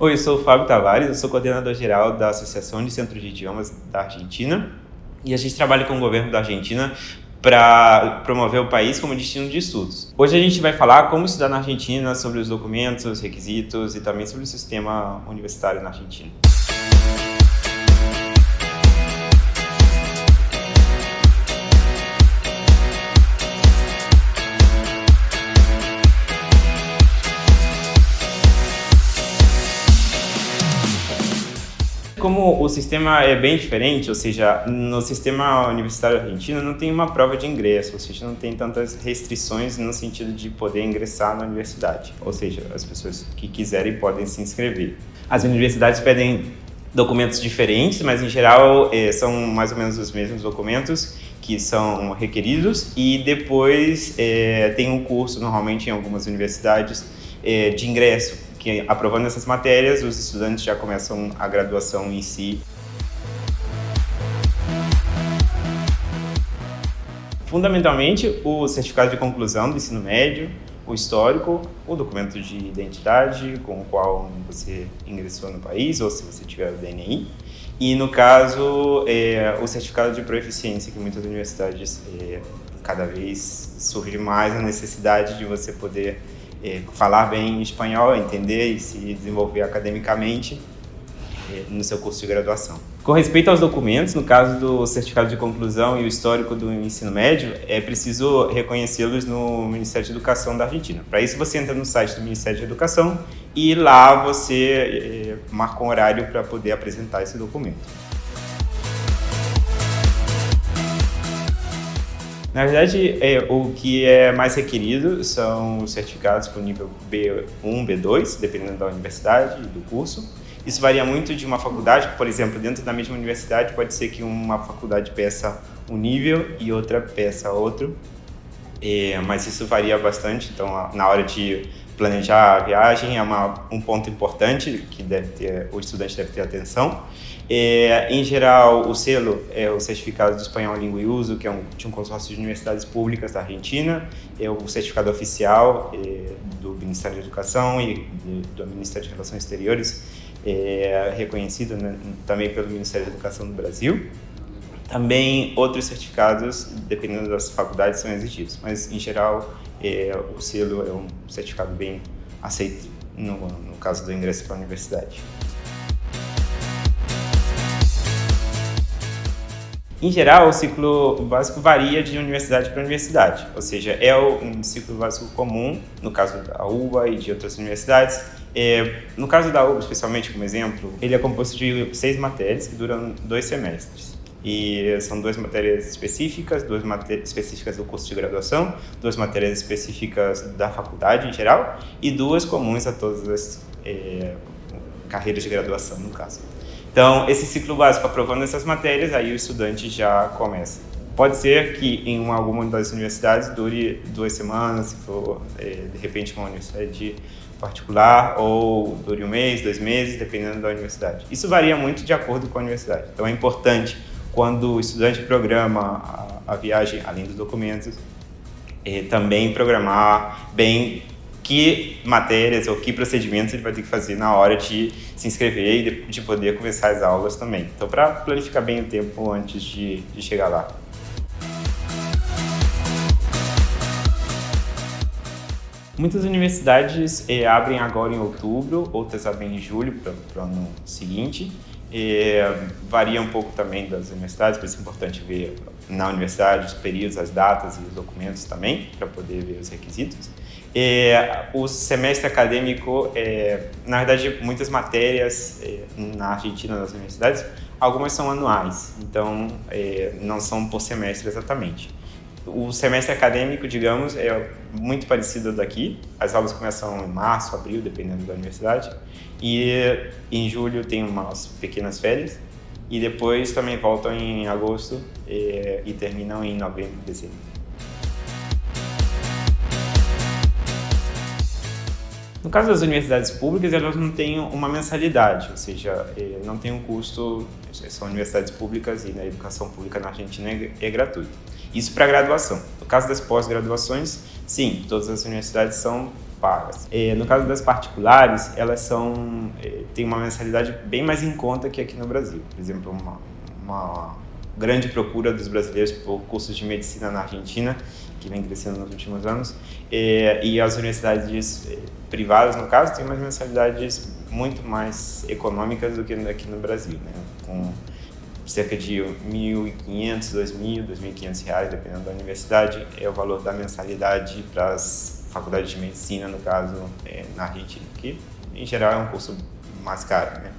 Oi, eu sou o Fábio Tavares, eu sou coordenador geral da Associação de Centros de Idiomas da Argentina e a gente trabalha com o governo da Argentina para promover o país como destino de estudos. Hoje a gente vai falar como estudar na Argentina, sobre os documentos, requisitos e também sobre o sistema universitário na Argentina. Como o sistema é bem diferente, ou seja, no sistema universitário argentino não tem uma prova de ingresso, ou seja, não tem tantas restrições no sentido de poder ingressar na universidade, ou seja, as pessoas que quiserem podem se inscrever. As universidades pedem documentos diferentes, mas em geral são mais ou menos os mesmos documentos que são requeridos e depois tem um curso, normalmente em algumas universidades, de ingresso, que aprovando essas matérias, os estudantes já começam a graduação em si. Fundamentalmente, o certificado de conclusão do ensino médio, o histórico, o documento de identidade com o qual você ingressou no país, ou se você tiver o DNI, e no caso, o certificado de proeficiência, que muitas universidades cada vez surge mais a necessidade de você poder falar bem espanhol, entender e se desenvolver academicamente no seu curso de graduação. Com respeito aos documentos, no caso do certificado de conclusão e o histórico do ensino médio, é preciso reconhecê-los no Ministério de Educação da Argentina. Para isso, você entra no site do Ministério de Educação e lá você marca um horário para poder apresentar esse documento. Na verdade, o que é mais requerido são os certificados para o nível B1, B2, dependendo da universidade e do curso. Isso varia muito de uma faculdade, por exemplo, dentro da mesma universidade pode ser que uma faculdade peça um nível e outra peça outro, mas isso varia bastante, então na hora de planejar a viagem é um ponto importante que o estudante deve ter atenção. Em geral, o selo é o Certificado de Espanhol Língua e Uso, que é de um consórcio de universidades públicas da Argentina, é o certificado oficial do Ministério da Educação e do Ministério de Relações Exteriores, reconhecido também pelo Ministério da Educação do Brasil. Também outros certificados, dependendo das faculdades, são exigidos, mas em geral o selo é um certificado bem aceito no caso do ingresso para a universidade. Em geral, o ciclo básico varia de universidade para universidade, ou seja, é um ciclo básico comum, no caso da UBA e de outras universidades. No caso da UBA, especialmente como exemplo, ele é composto de 6 matérias que duram 2 semestres. E são 2 matérias específicas, 2 matérias específicas do curso de graduação, 2 matérias específicas da faculdade em geral e 2 comuns a todas as carreiras de graduação, no caso. Então, esse ciclo básico, aprovando essas matérias, aí o estudante já começa. Pode ser que em alguma das universidades dure 2 semanas, se for, de repente, uma universidade particular, ou dure 1 mês, 2 meses, dependendo da universidade. Isso varia muito de acordo com a universidade. Então, é importante, quando o estudante programa a viagem, além dos documentos, também programar bem que matérias ou que procedimentos ele vai ter que fazer na hora de se inscrever e de poder começar as aulas também. Então, para planificar bem o tempo antes de chegar lá. Muitas universidades abrem agora em outubro, outras abrem em julho para o ano seguinte. Varia um pouco também das universidades, por isso é importante ver na universidade os períodos, as datas e os documentos também, para poder ver os requisitos. O semestre acadêmico, na verdade, muitas matérias na Argentina, nas universidades, algumas são anuais, então não são por semestre exatamente. O semestre acadêmico, digamos, é muito parecido ao daqui. As aulas começam em março, abril, dependendo da universidade. E em julho tem umas pequenas férias. E depois também voltam em agosto e terminam em novembro e dezembro. No caso das universidades públicas, elas não têm uma mensalidade, ou seja, não tem um custo, são universidades públicas e a educação pública na Argentina é gratuita. Isso para graduação. No caso das pós-graduações, sim, todas as universidades são pagas. No caso das particulares, elas têm uma mensalidade bem mais em conta que aqui no Brasil. Por exemplo, uma grande procura dos brasileiros por cursos de medicina na Argentina, que vem crescendo nos últimos anos, e as universidades privadas, no caso, têm umas mensalidades muito mais econômicas do que aqui no Brasil, né? Com cerca de R$ 1.500, R$ 2.000, R$ 2.500, dependendo da universidade, é o valor da mensalidade para as faculdades de medicina, no caso, na Argentina, que em geral é um curso mais caro, né?